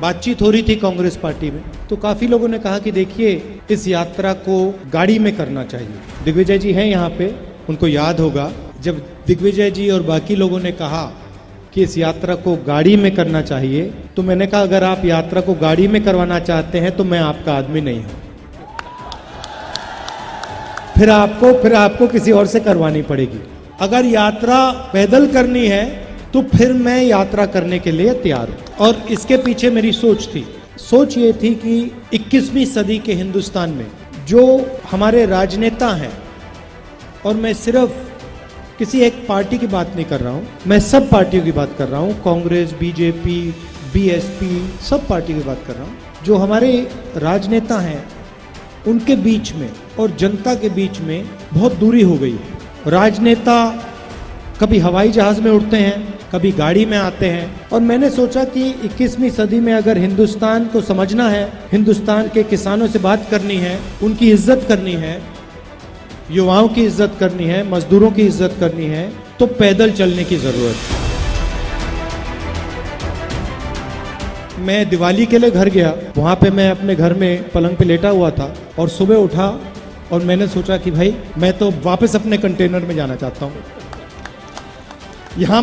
बातचीत हो रही थी कांग्रेस पार्टी में, तो काफी लोगों ने कहा कि देखिए इस यात्रा को गाड़ी में करना चाहिए। दिग्विजय जी हैं यहाँ पे, उनको याद होगा जब दिग्विजय जी और बाकी लोगों ने कहा कि इस यात्रा को गाड़ी में करना चाहिए, तो मैंने कहा अगर आप यात्रा को गाड़ी में करवाना चाहते हैं तो मैं आपका आदमी नहीं हूं, फिर आपको किसी और से करवानी पड़ेगी। अगर यात्रा पैदल करनी है तो फिर मैं यात्रा करने के लिए तैयार हूं। और इसके पीछे मेरी सोच ये थी कि 21वीं सदी के हिंदुस्तान में जो हमारे राजनेता हैं, और मैं सिर्फ किसी एक पार्टी की बात नहीं कर रहा हूं, मैं सब पार्टियों की बात कर रहा हूं, कांग्रेस, बीजेपी, बीएसपी, सब पार्टी की बात कर रहा हूं। जो हमारे राजनेता हैं उनके बीच में और जनता के बीच में बहुत दूरी हो गई है। राजनेता कभी हवाई जहाज में उड़ते हैं, कभी गाड़ी में आते हैं, और मैंने सोचा कि 21वीं सदी में अगर हिंदुस्तान को समझना है, हिंदुस्तान के किसानों से बात करनी है, उनकी इज्जत करनी है, युवाओं की इज्जत करनी है, मजदूरों की इज्जत करनी है, तो पैदल चलने की जरूरत है। मैं दिवाली के लिए घर गया, वहां पे मैं अपने घर में पलंग पे लेटा हुआ था और सुबह उठा और मैंने सोचा कि भाई मैं तो वापस अपने कंटेनर में जाना चाहता हूँ, यहाँ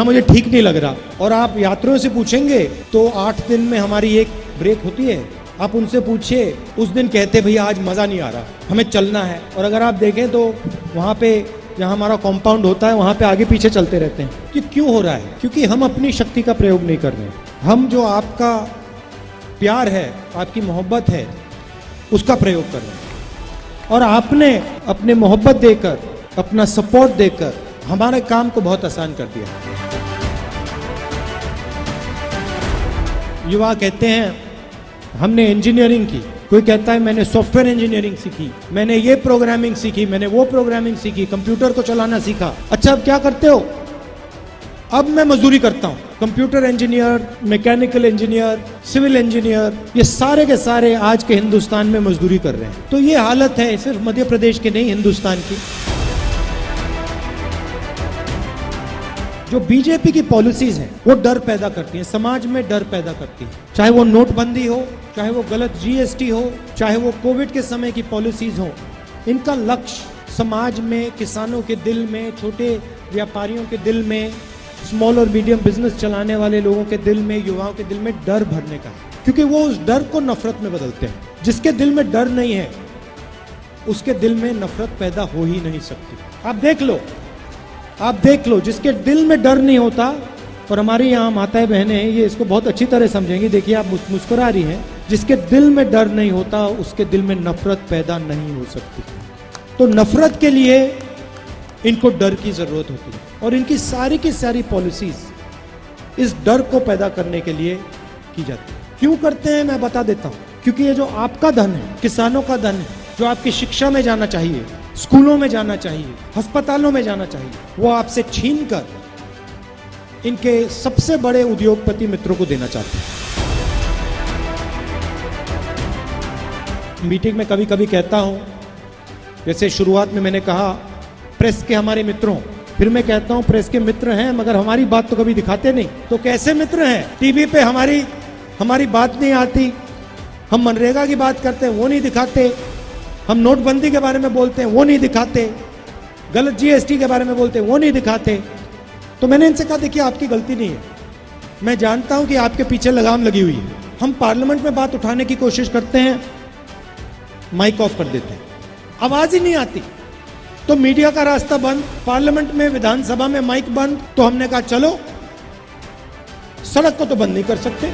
मुझे ठीक नहीं लग रहा। और आप यात्रियों से पूछेंगे तो 8 दिन में हमारी एक ब्रेक होती है, आप उनसे पूछिए, उस दिन कहते भैया आज मज़ा नहीं आ रहा, हमें चलना है। और अगर आप देखें तो वहाँ पे जहाँ हमारा कॉम्पाउंड होता है वहाँ पे आगे पीछे चलते रहते हैं। कि क्यों हो रहा है? क्योंकि हम अपनी शक्ति का प्रयोग नहीं कर रहे हैं। हम जो आपका प्यार है, आपकी मोहब्बत है, उसका प्रयोग कर रहे हैं। और आपने अपने मोहब्बत देकर, अपना सपोर्ट देकर हमारे काम को बहुत आसान कर दिया। युवा कहते हैं हमने इंजीनियरिंग की, कोई कहता है मैंने सॉफ्टवेयर इंजीनियरिंग सीखी, मैंने ये प्रोग्रामिंग सीखी, मैंने वो प्रोग्रामिंग सीखी, कंप्यूटर को चलाना सीखा। अच्छा अब क्या करते हो? अब मैं मजदूरी करता हूँ, computer engineer, mechanical engineer, civil engineer, ये सारे के सारे आज के हिंदुस्तान में मजदूरी कर रहे हैं। तो ये हालत है सिर्फ मध्य प्रदेश की नहीं, हिंदुस्तान की। जो बीजेपी की पॉलिसीज हैं वो डर पैदा करती हैं, समाज में डर पैदा करती हैं। चाहे वो नोटबंदी हो, चाहे वो गलत जीएसटी हो, चाहे वो कोविड के समय की पॉलिसीज हो, इनका लक्ष्य समाज में, किसानों के दिल में, छोटे व्यापारियों के दिल में, स्मॉल और मीडियम बिजनेस चलाने वाले लोगों के दिल में, युवाओं के दिल में डर भरने का है। क्योंकि वो उस डर को नफरत में बदलते हैं। जिसके दिल में डर नहीं है उसके दिल में नफरत पैदा हो ही नहीं सकती। आप देख लो, जिसके दिल में डर नहीं होता, और हमारी यहाँ माताएं बहनें हैं ये इसको बहुत अच्छी तरह समझेंगी। देखिए आप मुस्कुरा रही हैं, जिसके दिल में डर नहीं होता उसके दिल में नफरत पैदा नहीं हो सकती। तो नफरत के लिए इनको डर की जरूरत होती है, और इनकी सारी की सारी पॉलिसीज इस डर को पैदा करने के लिए की जाती है। क्यों करते हैं मैं बता देता हूँ। क्योंकि ये जो आपका धन है, किसानों का धन है, जो आपकी शिक्षा में जाना चाहिए, स्कूलों में जाना चाहिए, अस्पतालों में जाना चाहिए, वो आपसे छीनकर इनके सबसे बड़े उद्योगपति मित्रों को देना चाहते हैं। मीटिंग में कभी कभी कहता हूं, जैसे शुरुआत में मैंने कहा प्रेस के हमारे मित्रों, फिर मैं कहता हूं प्रेस के मित्र हैं मगर हमारी बात तो कभी दिखाते नहीं। तो कैसे मित्र हैं? टीवी पे हमारी बात नहीं आती, हम मनरेगा की बात करते हैं वो नहीं दिखाते, हम नोटबंदी के बारे में बोलते हैं वो नहीं दिखाते, गलत जीएसटी के बारे में बोलते हैं वो नहीं दिखाते। तो मैंने इनसे कहा देखिए आपकी गलती नहीं है, मैं जानता हूं कि आपके पीछे लगाम लगी हुई है। हम पार्लियामेंट में बात उठाने की कोशिश करते हैं, माइक ऑफ कर देते हैं, आवाज ही नहीं आती। तो मीडिया का रास्ता बंद, पार्लियामेंट में, विधानसभा में माइक बंद। तो हमने कहा चलो सड़क को तो बंद नहीं कर सकते,